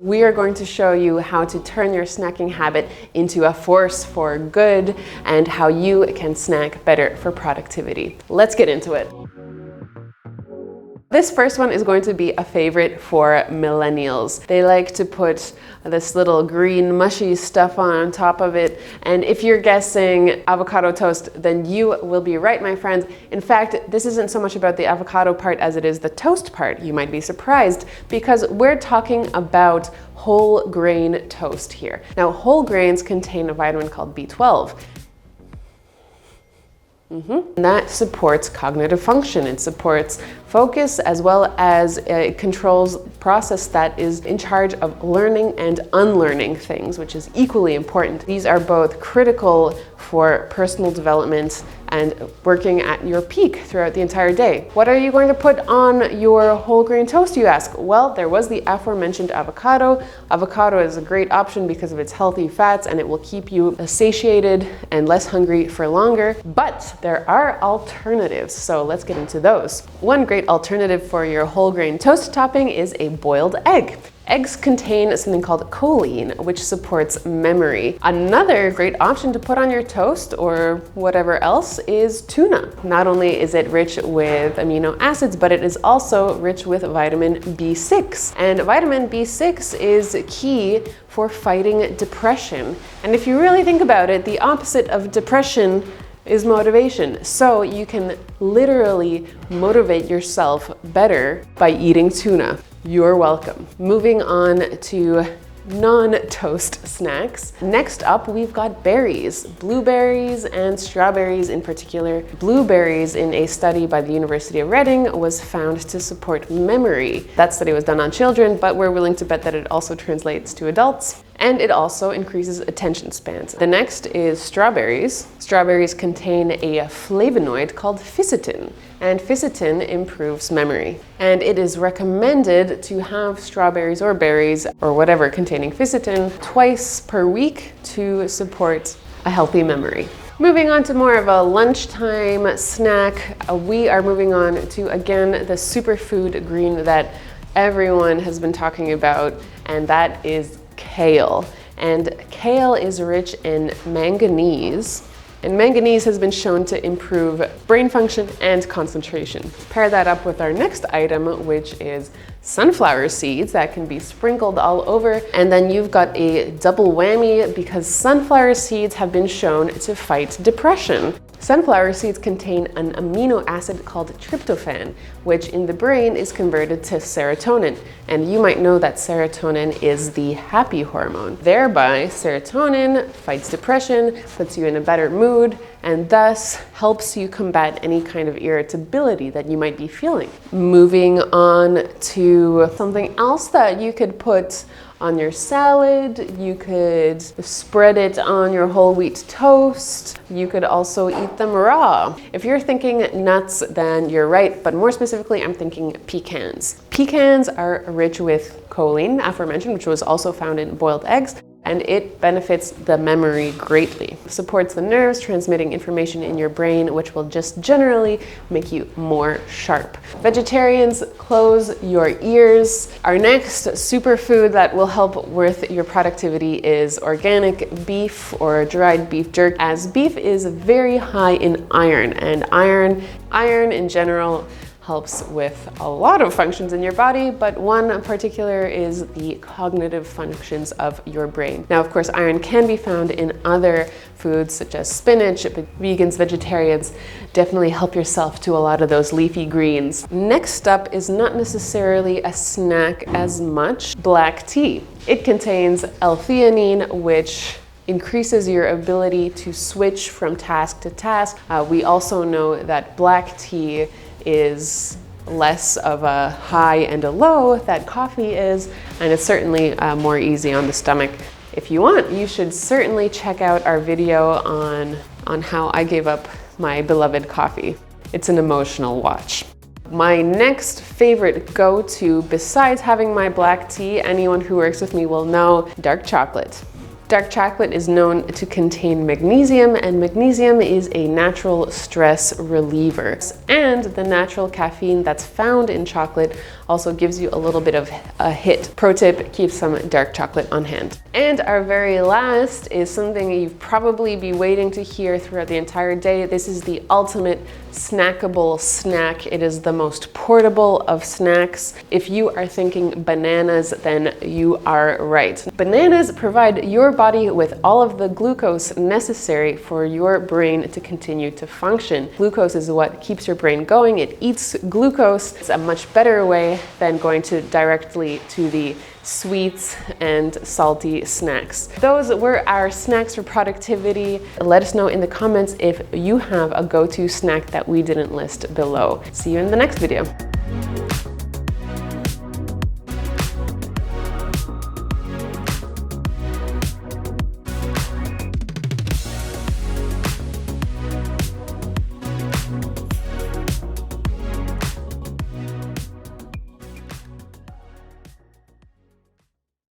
We are going to show you how to turn your snacking habit into a force for good and how you can snack better for productivity. Let's get into it. This first one is going to be a favorite for millennials. They like to put this little green mushy stuff on top of it. And if you're guessing avocado toast, then you will be right, my friends. In fact, this isn't so much about the avocado part as it is the toast part. You might be surprised because we're talking about whole grain toast here. Now, whole grains contain a vitamin called B12. And that supports cognitive function. It supports focus as well as it controls the process that is in charge of learning and unlearning things, which is equally important. These are both critical for personal development and working at your peak throughout the entire day. What are you going to put on your whole grain toast, you ask? Well, there was the aforementioned avocado. Avocado is a great option because of its healthy fats and it will keep you satiated and less hungry for longer. But there are alternatives, so let's get into those. One great alternative for your whole grain toast topping is a boiled egg. Eggs contain something called choline, which supports memory. Another great option to put on your toast or whatever else is tuna. Not only is it rich with amino acids, but it is also rich with vitamin B6. And vitamin B6 is key for fighting depression. And if you really think about it, the opposite of depression is motivation. So you can literally motivate yourself better by eating tuna. You're welcome. Moving on to non-toast snacks. Next up, we've got berries, blueberries and strawberries in particular. Blueberries in a study by the University of Reading was found to support memory. That study was done on children, but we're willing to bet that it also translates to adults. And it also increases attention spans. The next is strawberries. Strawberries contain a flavonoid called fisetin, and fisetin improves memory. And it is recommended to have strawberries or berries or whatever containing fisetin twice per week to support a healthy memory. Moving on to more of a lunchtime snack, we are moving on to, again, the superfood green that everyone has been talking about, and that is kale. And kale is rich in manganese, and manganese has been shown to improve brain function and concentration. Pair that up with our next item, which is sunflower seeds that can be sprinkled all over, and then you've got a double whammy because sunflower seeds have been shown to fight depression. Sunflower seeds contain an amino acid called tryptophan, which in the brain is converted to serotonin. And you might know that serotonin is the happy hormone. Thereby, serotonin fights depression, puts you in a better mood, and thus helps you combat any kind of irritability that you might be feeling. Moving on to something else that you could put on your salad, you could spread it on your whole wheat toast, you could also eat them raw. If you're thinking nuts, then you're right, but more specifically, I'm thinking pecans. Pecans are rich with choline, aforementioned, which was also found in boiled eggs, and it benefits the memory greatly. Supports the nerves, transmitting information in your brain, which will just generally make you more sharp. Vegetarians, close your ears. Our next superfood that will help with your productivity is organic beef or dried beef jerky, as beef is very high in iron, and iron in general helps with a lot of functions in your body, but one in particular is the cognitive functions of your brain. Now, of course, iron can be found in other foods such as spinach, but vegans, vegetarians, definitely help yourself to a lot of those leafy greens. Next up is not necessarily a snack as much, black tea. It contains L-theanine, which increases your ability to switch from task to task. We also know that black tea is less of a high and a low that coffee is, and it's certainly more easy on the stomach. If you want, you should certainly check out our video on how I gave up my beloved coffee. It's an emotional watch. My next favorite go-to, besides having my black tea, anyone who works with me will know, dark chocolate. Dark chocolate is known to contain magnesium, and magnesium is a natural stress reliever. And the natural caffeine that's found in chocolate also gives you a little bit of a hit. Pro tip, keep some dark chocolate on hand. And our very last is something you've probably be waiting to hear throughout the entire day. This is the ultimate snackable snack. It is the most portable of snacks. If you are thinking bananas, then you are right. Bananas provide your body with all of the glucose necessary for your brain to continue to function. Glucose is what keeps your brain going. It eats glucose. It's a much better way than going directly to the sweets and salty snacks. Those were our snacks for productivity. Let us know in the comments if you have a go-to snack that we didn't list below. See you in the next video.